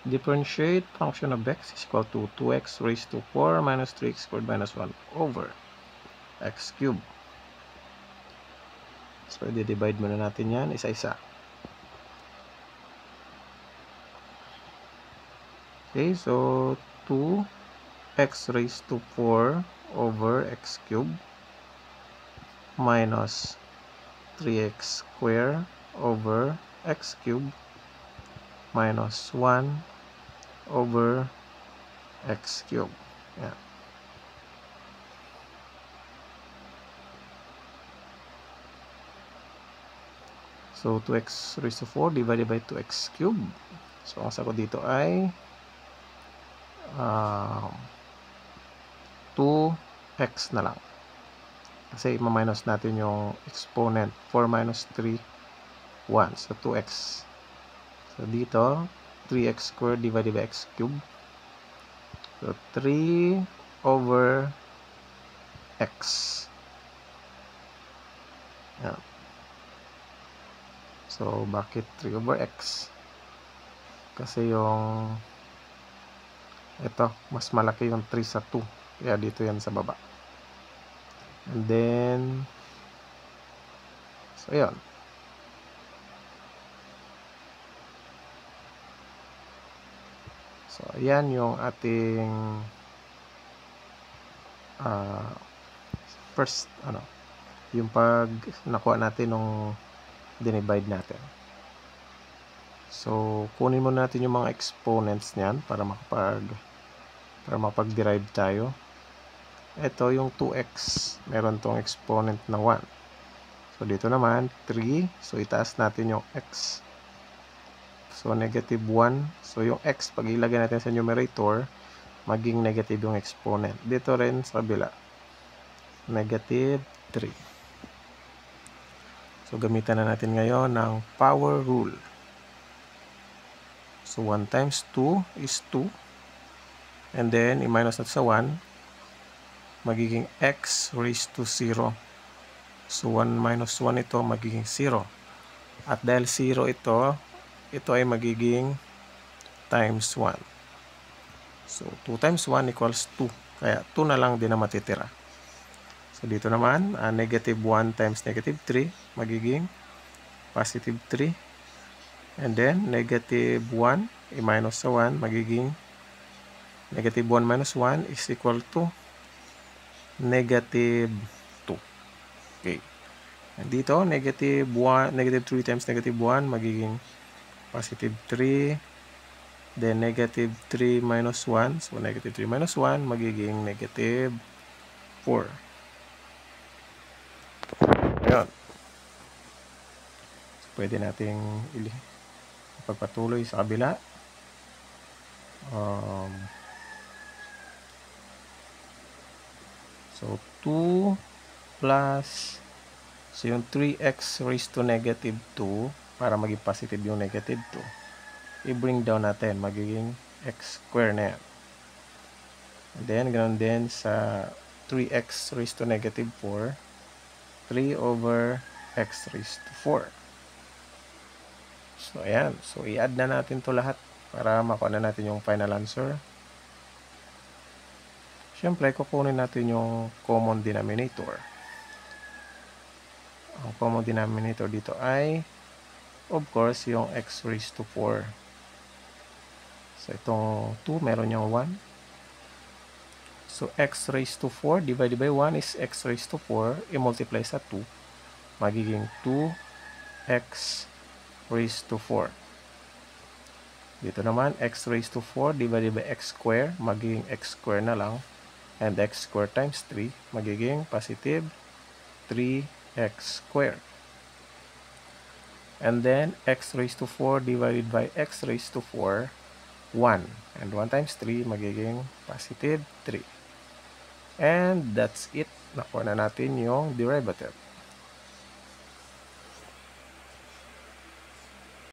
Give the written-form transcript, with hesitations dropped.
Differentiate function of x is equal to 2x raised to 4 minus 3x squared minus 1 over x cubed. So, i-divide muna natin yan isa-isa. Okay, so 2x raised to 4 over x cubed minus 3x squared over x cubed minus 1 over x cubed. Yeah. So, 2x raised to 4 divided by 2x cubed. So, ang sagot dito ay 2x na lang. Kasi ma-minus natin yung exponent. 4 minus 3, 1. So, 2x. So, dito, 3x squared divided by x cubed. So, 3 over x. Yan. So, bakit 3 over x? Kasi yung ito, mas malaki yung 3 sa 2. Kaya dito yan sa baba. And then, so yun. So, ayan yung ating first, yung pag nakuha natin nung dinivide natin. So, kunin muna natin yung mga exponents niyan para mapag-derive tayo. Ito yung 2x, meron tong exponent na 1. So, dito naman, 3. So, itaas natin yung x. So, negative 1. So, yung x, pag ilagay natin sa numerator, maging negative yung exponent. Dito rin sa kabila, negative 3. So, gamitan na natin ngayon ng power rule. So, 1 times 2 is 2. And then, i-minus natin sa 1, magiging x raised to 0. So, 1 minus 1 ito, magiging 0. At dahil 0 ito ay magiging times 1. So, 2 times 1 equals 2. Kaya, 2 na lang din na matitira. So, dito naman, negative 1 times negative 3, magiging positive 3. And then, negative 1, i-minus sa 1, magiging negative 1 minus 1 is equal to negative 2. Okay. And dito, negative 3 times negative 1, magiging positive 3. Then, negative 3 minus 1. So, negative 3 minus 1, magiging negative 4. Ayan. So, pwede nating ipagpatuloy sa kabila. So, 2 plus, so yung 3x raised to negative 2, para maging positive yung negative 2, i-bring down natin, magiging x square na yan. And then, ganoon din sa 3x raised to negative 4, 3 over x raised to 4. So, ayan. So, i-add na natin to lahat para makuha na natin yung final answer. Siyempre, kukunin natin yung common denominator. Ang common denominator dito ay, of course, yung x raised to 4. So, itong 2, meron yung 1. So, x raised to 4 divided by 1 is x raised to 4. I-multiply sa 2. Magiging 2x raised to 4. Dito naman, x raised to 4 divided by x square. Magiging x square na lang. And x square times 3. Magiging positive 3x square. And then, x raised to 4 divided by x raised to 4, 1. And 1 times 3, magiging positive 3. And that's it. Nakuha na natin yung derivative.